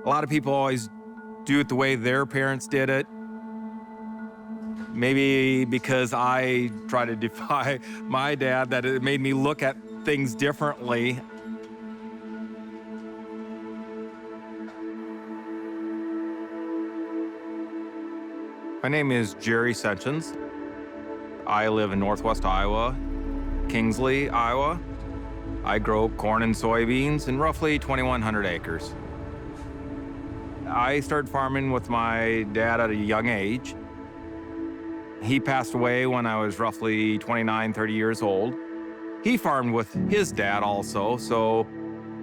A lot of people always do it the way their parents did it. Maybe because I try to defy my dad, that it made me look at things differently. My name is Jerry Seuntjens. I live in Northwest Iowa, Kingsley, Iowa. I grow corn and soybeans in roughly 2,100 acres. I started farming with my dad at a young age. He passed away when I was roughly 29, 30 years old. He farmed with his dad also, so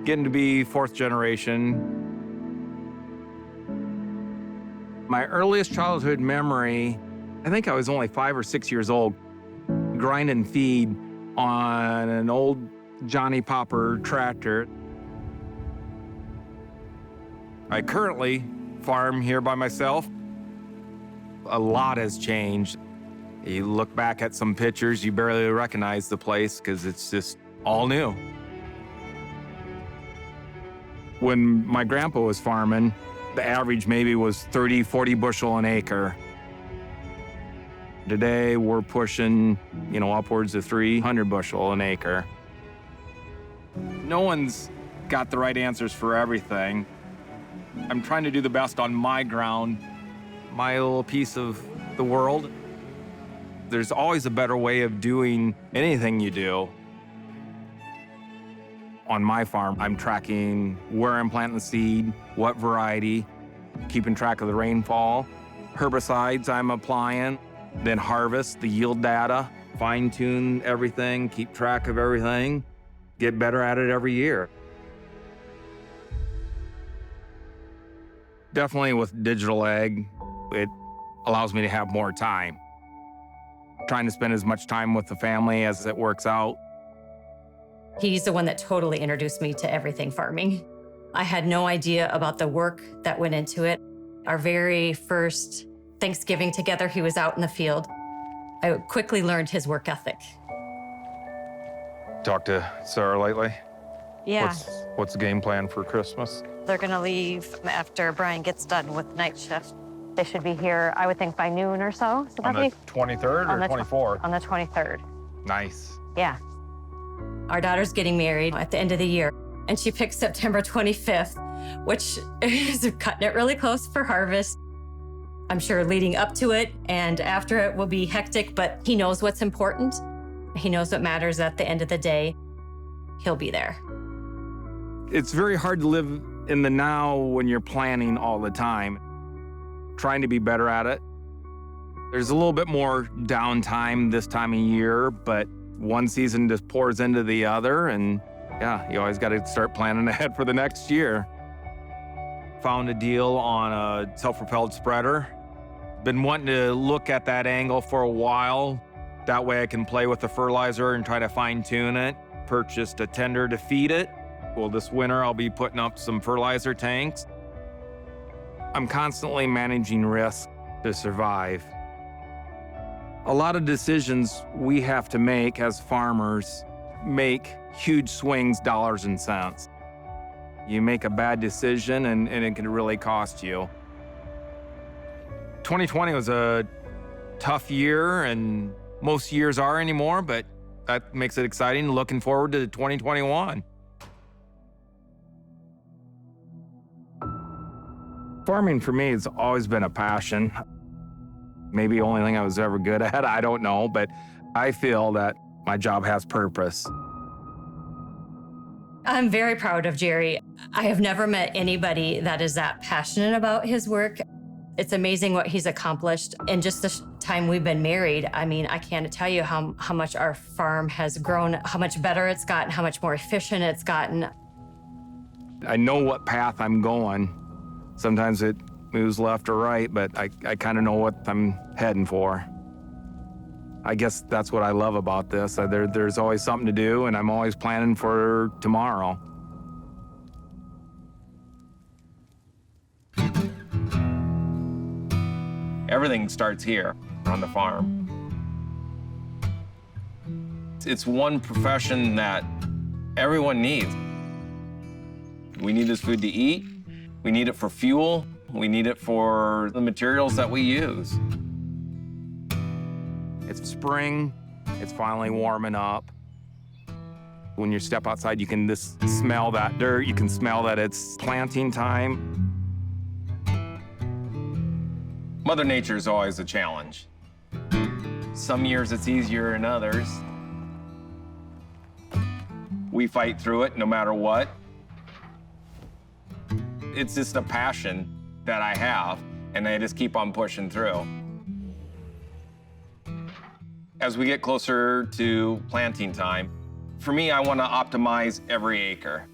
getting to be fourth generation. My earliest childhood memory, I think I was only 5 or 6 years old, grinding feed on an old Johnny Popper tractor. I currently farm here by myself. A lot has changed. You look back at some pictures, you barely recognize the place because it's just all new. When my grandpa was farming, the average maybe was 30, 40 bushel an acre. Today, we're pushing, upwards of 300 bushel an acre. No one's got the right answers for everything. I'm trying to do the best on my ground, my little piece of the world. There's always a better way of doing anything you do. On my farm, I'm tracking where I'm planting the seed, what variety, keeping track of the rainfall, herbicides I'm applying, then harvest, the yield data, fine-tune everything, keep track of everything, get better at it every year. Definitely with digital ag, it allows me to have more time. Trying to spend as much time with the family as it works out. He's the one that totally introduced me to everything farming. I had no idea about the work that went into it. Our very first Thanksgiving together, he was out in the field. I quickly learned his work ethic. Talked to Sarah lately? Yeah. What's the game plan for Christmas? They're gonna leave after Brian gets done with night shift. They should be here, I would think, by noon or so. On the 23rd or 24th? On the 23rd. Nice. Yeah. Our daughter's getting married at the end of the year, and she picked September 25th, which is cutting it really close for harvest. I'm sure leading up to it and after it will be hectic, but he knows what's important. He knows what matters at the end of the day. He'll be there. It's very hard to live in the now when you're planning all the time. Trying to be better at it. There's a little bit more downtime this time of year, but one season just pours into the other, and yeah, you always got to start planning ahead for the next year. Found a deal on a self-propelled spreader. Been wanting to look at that angle for a while. That way I can play with the fertilizer and try to fine-tune it. Purchased a tender to feed it. Well, this winter I'll be putting up some fertilizer tanks. I'm constantly managing risk to survive. A lot of decisions we have to make as farmers make huge swings, dollars and cents. You make a bad decision and it can really cost you. 2020 was a tough year, and most years are anymore, but that makes it exciting. Looking forward to 2021. Farming for me has always been a passion. Maybe the only thing I was ever good at, I don't know, but I feel that my job has purpose. I'm very proud of Jerry. I have never met anybody that is that passionate about his work. It's amazing what he's accomplished in just the time we've been married. I mean, I can't tell you how much our farm has grown, how much better it's gotten, how much more efficient it's gotten. I know what path I'm going. Sometimes it moves left or right, but I kind of know what I'm heading for. I guess that's what I love about this. There's always something to do, and I'm always planning for tomorrow. Everything starts here on the farm. It's one profession that everyone needs. We need this food to eat. We need it for fuel. We need it for the materials that we use. It's spring. It's finally warming up. When you step outside, you can just smell that dirt. You can smell that it's planting time. Mother Nature is always a challenge. Some years it's easier than others. We fight through it no matter what. It's just a passion that I have, and I just keep on pushing through. As we get closer to planting time, for me, I want to optimize every acre.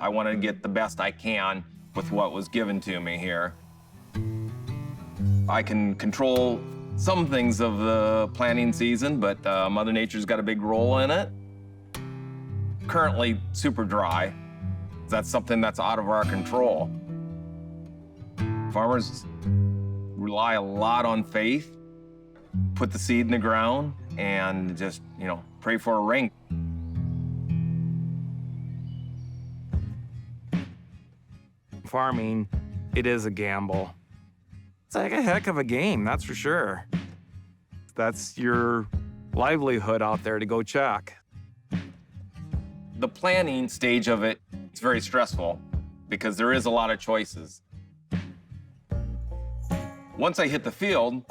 I want to get the best I can with what was given to me here. I can control some things of the planting season, but Mother Nature's got a big role in it. Currently super dry. That's something that's out of our control. Farmers rely a lot on faith, put the seed in the ground, and just, pray for a rain. Farming, it is a gamble. It's like a heck of a game, that's for sure. That's your livelihood out there to go check. The planning stage of it is very stressful because there is a lot of choices. Once I hit the field,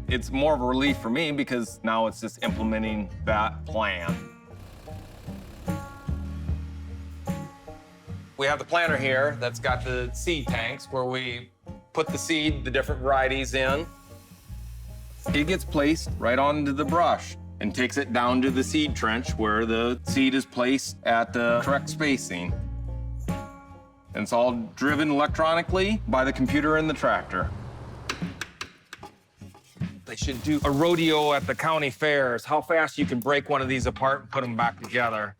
it's more of a relief for me because now it's just implementing that plan. We have the planter here that's got the seed tanks where we put the seed, the different varieties in. It gets placed right onto the brush and takes it down to the seed trench where the seed is placed at the correct spacing. And it's all driven electronically by the computer in the tractor. They should do a rodeo at the county fairs, how fast you can break one of these apart and put them back together.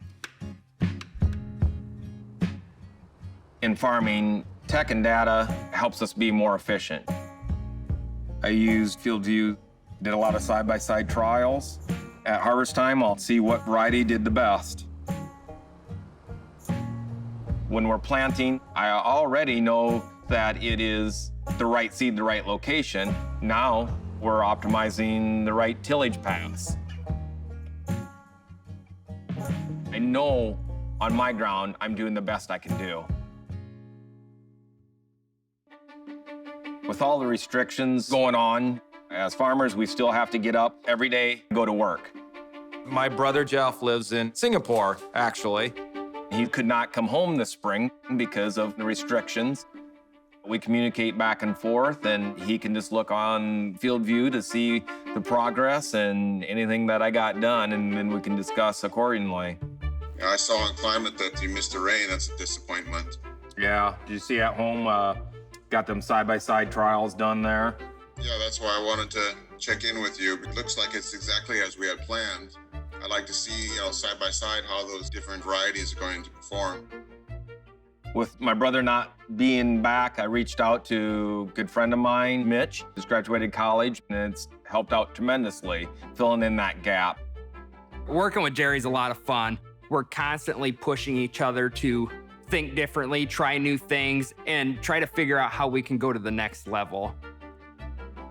In farming, tech and data helps us be more efficient. I use FieldView, did a lot of side-by-side trials. At harvest time, I'll see what variety did the best. When we're planting, I already know that it is the right seed, the right location. Now, we're optimizing the right tillage paths. I know on my ground, I'm doing the best I can do. With all the restrictions going on, as farmers, we still have to get up every day, go to work. My brother Jeff lives in Singapore, actually. He could not come home this spring because of the restrictions. We communicate back and forth, and he can just look on FieldView to see the progress and anything that I got done, and then we can discuss accordingly. I saw on Climate that you missed the rain. That's a disappointment. Yeah, did you see at home, got them side-by-side trials done there? Yeah, that's why I wanted to check in with you. It looks like it's exactly as we had planned. I'd like to see, side by side how those different varieties are going to perform. With my brother not being back, I reached out to a good friend of mine, Mitch, who's graduated college, and it's helped out tremendously, filling in that gap. Working with Jerry's a lot of fun. We're constantly pushing each other to think differently, try new things, and try to figure out how we can go to the next level.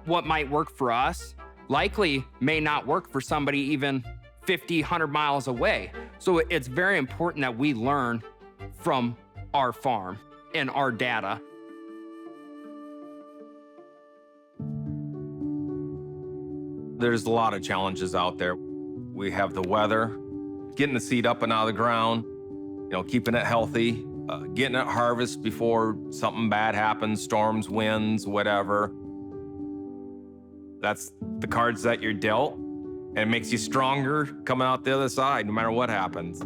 What might work for us likely may not work for somebody even 50, 100 miles away. So it's very important that we learn from our farm and our data. There's a lot of challenges out there. We have the weather, getting the seed up and out of the ground, keeping it healthy, getting it harvest before something bad happens, storms, winds, whatever. That's the cards that you're dealt, and it makes you stronger coming out the other side, no matter what happens.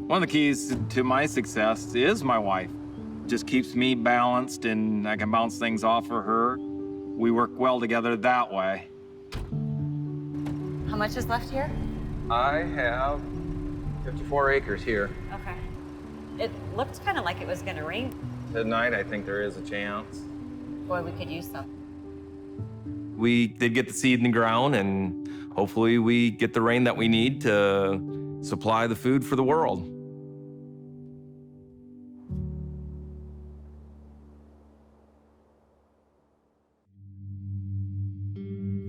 One of the keys to my success is my wife. Just keeps me balanced, and I can bounce things off of her. We work well together that way. How much is left here? I have 54 acres here. Okay. It looked kind of like it was going to rain. Tonight, I think there is a chance. Boy, we could use some. We did get the seed in the ground, and hopefully we get the rain that we need to supply the food for the world.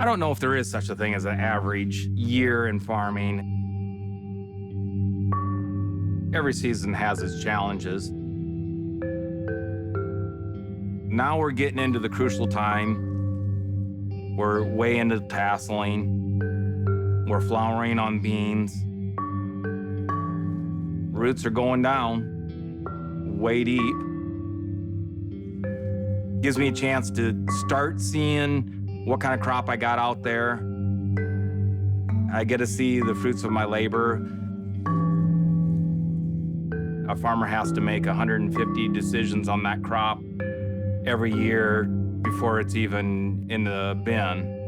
I don't know if there is such a thing as an average year in farming. Every season has its challenges. Now we're getting into the crucial time. We're way into tasseling. We're flowering on beans. Roots are going down, way deep. Gives me a chance to start seeing what kind of crop I got out there. I get to see the fruits of my labor. A farmer has to make 150 decisions on that crop every year before it's even in the bin.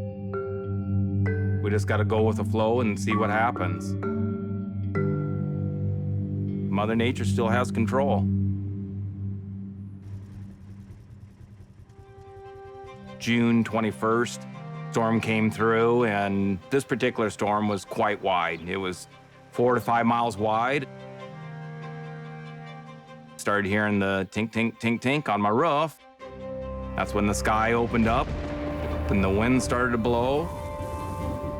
We just got to go with the flow and see what happens. Mother Nature still has control. June 21st, storm came through, and this particular storm was quite wide. It was 4 to 5 miles wide. Started hearing the tink, tink, tink, tink on my roof. That's when the sky opened up and the wind started to blow.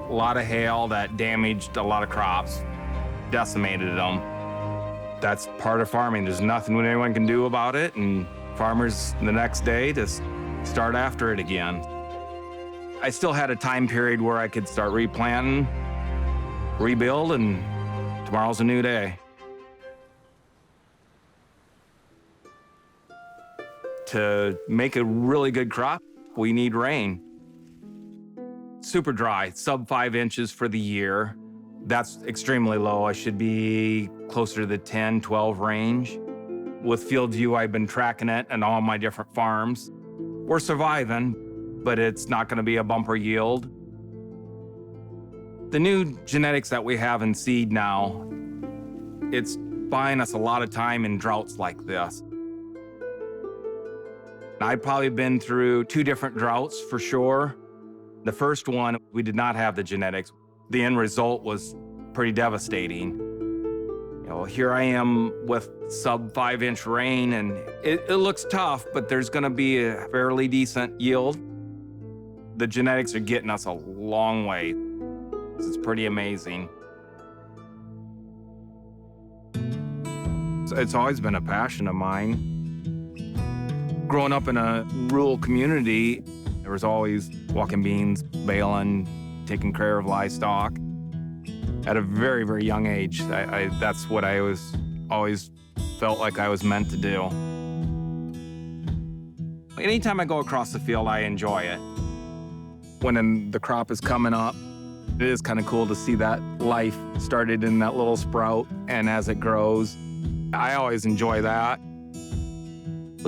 A lot of hail that damaged a lot of crops, decimated them. That's part of farming. There's nothing anyone can do about it, and farmers the next day just start after it again. I still had a time period where I could start replanting, rebuild, and tomorrow's a new day. To make a really good crop, we need rain. Super dry, sub 5 inches for the year. That's extremely low. I should be closer to the 10, 12 range. With FieldView, I've been tracking it on all my different farms. We're surviving, but it's not gonna be a bumper yield. The new genetics that we have in seed now, it's buying us a lot of time in droughts like this. I've probably been through 2 different droughts for sure. The first one, we did not have the genetics. The end result was pretty devastating. You know, here I am with sub 5-inch rain, and it looks tough, but there's gonna be a fairly decent yield. The genetics are getting us a long way. It's pretty amazing. It's always been a passion of mine. Growing up in a rural community, there was always walking beans, baling, taking care of livestock. At a very, very young age, that's what I always felt like I was meant to do. Anytime I go across the field, I enjoy it. When the crop is coming up, it is kind of cool to see that life started in that little sprout, and as it grows, I always enjoy that.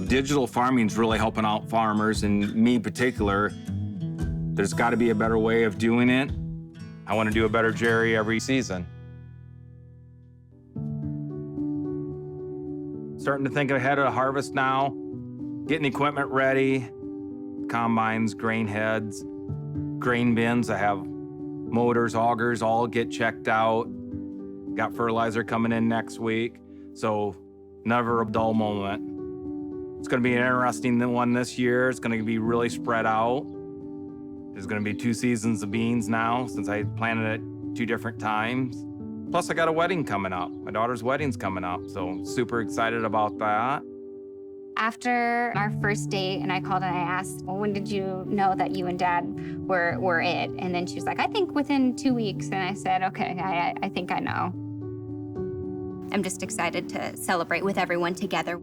Digital farming's really helping out farmers, and me in particular. There's got to be a better way of doing it. I want to do a better Jerry every season. Starting to think ahead of harvest now, getting equipment ready, combines, grain heads, grain bins. I have motors, augers, all get checked out. Got fertilizer coming in next week, so never a dull moment. It's going to be an interesting one this year. It's going to be really spread out. There's going to be 2 seasons of beans now, since I planted it 2 different times. Plus, I got a wedding coming up. My daughter's wedding's coming up, so super excited about that. After our first date, and I called and I asked, well, when did you know that you and Dad were it? And then she was like, I think within 2 weeks. And I said, okay, I think I know. I'm just excited to celebrate with everyone together.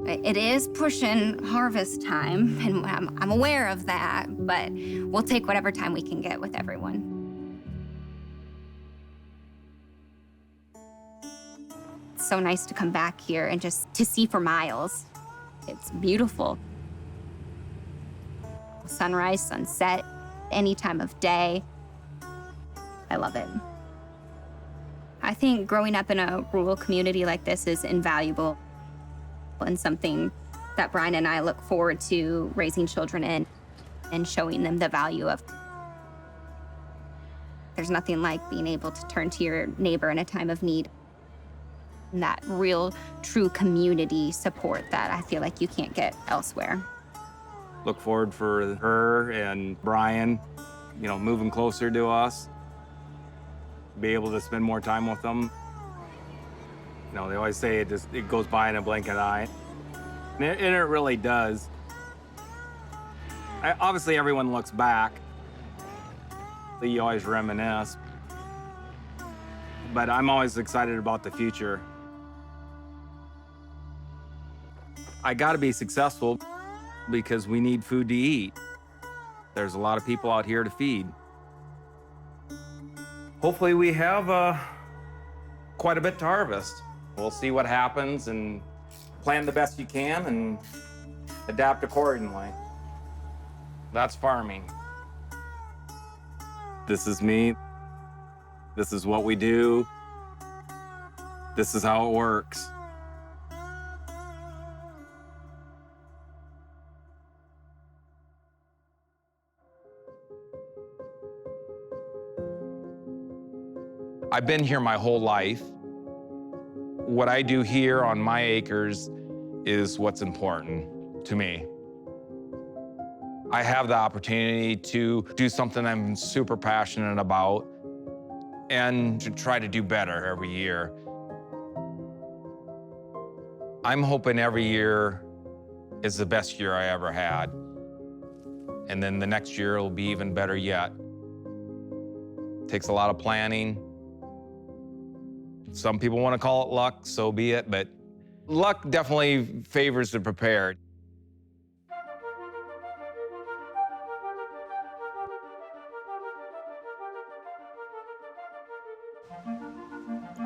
It is pushing harvest time, and I'm aware of that, but we'll take whatever time we can get with everyone. It's so nice to come back here and just to see for miles. It's beautiful. Sunrise, sunset, any time of day. I love it. I think growing up in a rural community like this is invaluable, and something that Brian and I look forward to raising children in and showing them the value of. There's nothing like being able to turn to your neighbor in a time of need. And that real, true community support that I feel like you can't get elsewhere. Look forward for her and Brian moving closer to us, be able to spend more time with them. They always say it goes by in a blink of an eye. And it really does. Obviously, everyone looks back. So you always reminisce. But I'm always excited about the future. I gotta be successful because we need food to eat. There's a lot of people out here to feed. Hopefully we have quite a bit to harvest. We'll see what happens and plan the best you can and adapt accordingly. That's farming. This is me. This is what we do. This is how it works. I've been here my whole life. What I do here on my acres is what's important to me. I have the opportunity to do something I'm super passionate about and to try to do better every year. I'm hoping every year is the best year I ever had. And then the next year will be even better yet. It takes a lot of planning. Some people want to call it luck, so be it, but luck definitely favors the prepared.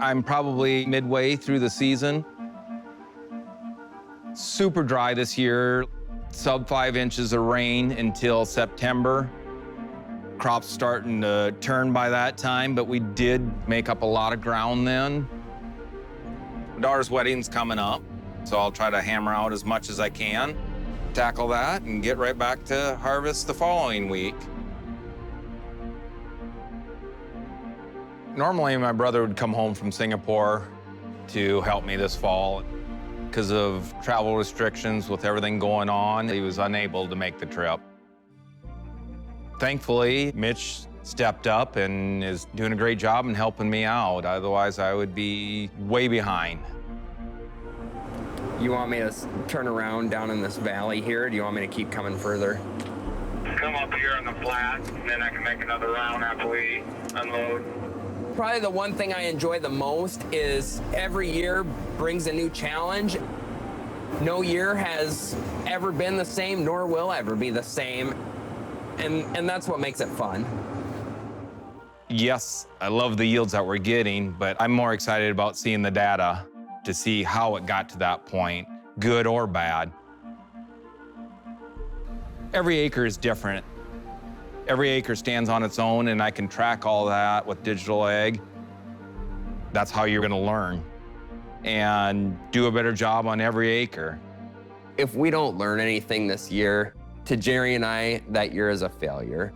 I'm probably midway through the season. Super dry this year, sub 5 inches of rain until September. Crops starting to turn by that time, but we did make up a lot of ground then. My daughter's wedding's coming up, so I'll try to hammer out as much as I can, tackle that, and get right back to harvest the following week. Normally, my brother would come home from Singapore to help me this fall. Because of travel restrictions with everything going on, he was unable to make the trip. Thankfully, Mitch stepped up and is doing a great job in helping me out. Otherwise, I would be way behind. You want me to turn around down in this valley here, or do you want me to keep coming further? Come up here on the flat, and then I can make another round after we unload. Probably the one thing I enjoy the most is every year brings a new challenge. No year has ever been the same, nor will ever be the same. And that's what makes it fun. Yes, I love the yields that we're getting, but I'm more excited about seeing the data to see how it got to that point, good or bad. Every acre is different. Every acre stands on its own, and I can track all that with digital ag. That's how you're gonna learn and do a better job on every acre. If we don't learn anything this year, to Jerry and I, that year is a failure.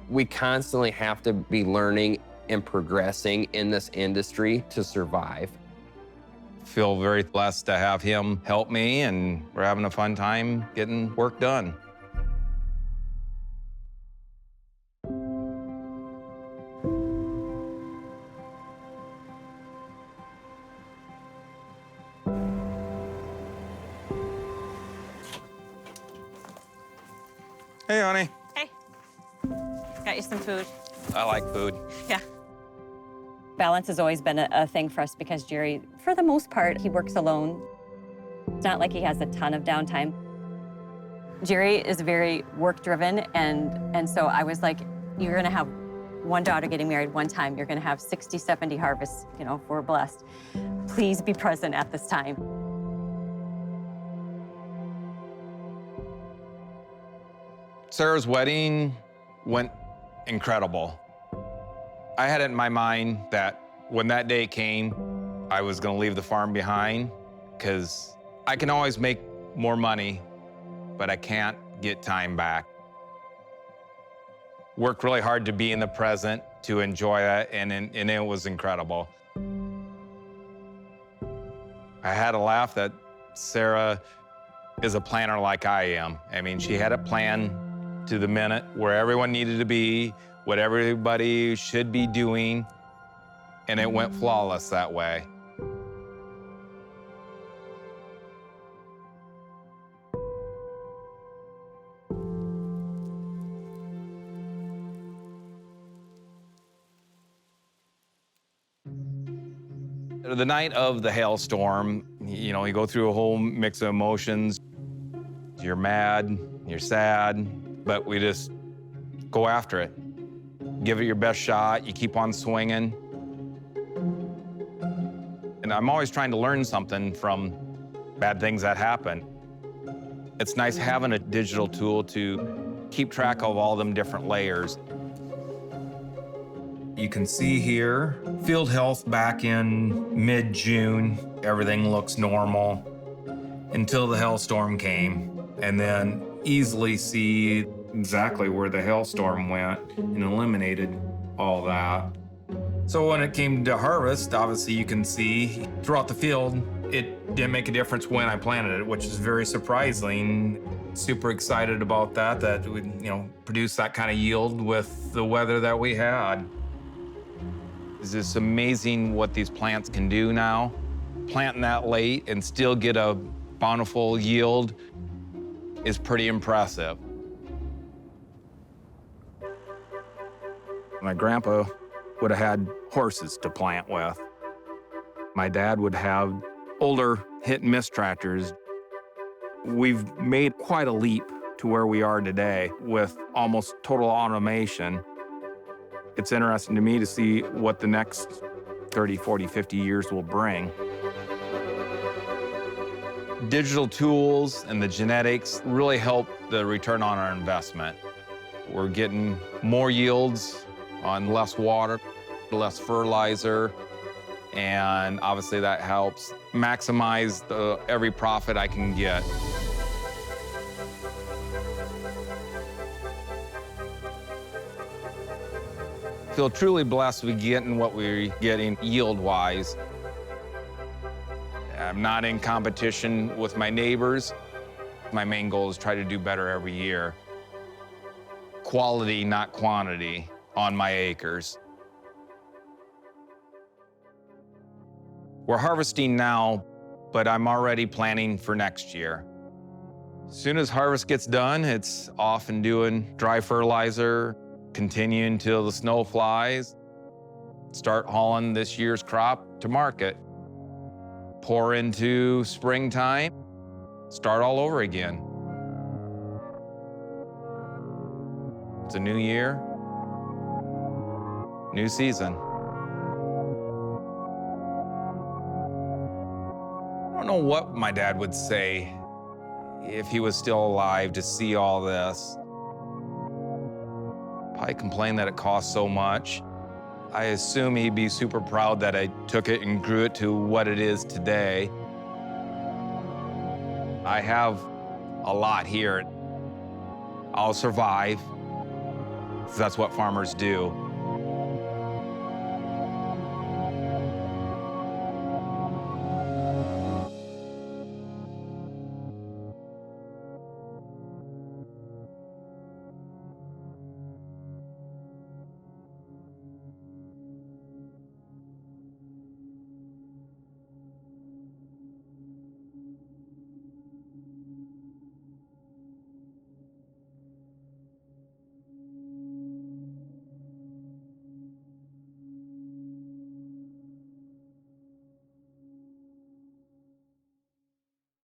We constantly have to be learning and progressing in this industry to survive. Feel very blessed to have him help me, and we're having a fun time getting work done. Hey, honey. Hey, got you some food. I like food. Yeah. Balance has always been a thing for us because Jerry, for the most part, he works alone. It's not like he has a ton of downtime. Jerry is very work-driven, and so I was like, you're gonna have one daughter getting married one time. You're gonna have 60, 70 harvests, if we're blessed. Please be present at this time. Sarah's wedding went incredible. I had it in my mind that when that day came, I was gonna leave the farm behind because I can always make more money, but I can't get time back. Worked really hard to be in the present, to enjoy that, and it was incredible. I had a laugh that Sarah is a planner like I am. I mean, she had it planned to the minute where everyone needed to be, what everybody should be doing, and it went flawless that way. The night of the hailstorm, you know, you go through a whole mix of emotions. You're mad, you're sad, but we just go after it. Give it your best shot, you keep on swinging. And I'm always trying to learn something from bad things that happen. It's nice having a digital tool to keep track of all them different layers. You can see here, field health back in mid-June. Everything looks normal until the hailstorm came, and then easily see exactly where the hailstorm went and eliminated all that. So when it came to harvest, obviously you can see throughout the field, it didn't make a difference when I planted it, which is very surprising. Super excited about that we, produce that kind of yield with the weather that we had. It's just amazing what these plants can do now. Planting that late and still get a bountiful yield is pretty impressive. My grandpa would have had horses to plant with. My dad would have older hit and miss tractors. We've made quite a leap to where we are today with almost total automation. It's interesting to me to see what the next 30, 40, 50 years will bring. Digital tools and the genetics really help the return on our investment. We're getting more yields on less water, less fertilizer, and obviously that helps maximize every profit I can get. Feel truly blessed with getting what we're getting yield-wise. I'm not in competition with my neighbors. My main goal is try to do better every year. Quality, not quantity, on my acres. We're harvesting now, but I'm already planning for next year. As soon as harvest gets done, it's off and doing dry fertilizer, continue until the snow flies, start hauling this year's crop to market. Pour into springtime, start all over again. It's a new year, new season. I don't know what my dad would say if he was still alive to see all this. Probably complain that it costs so much. I assume he'd be super proud that I took it and grew it to what it is today. I have a lot here. I'll survive, 'cause that's what farmers do.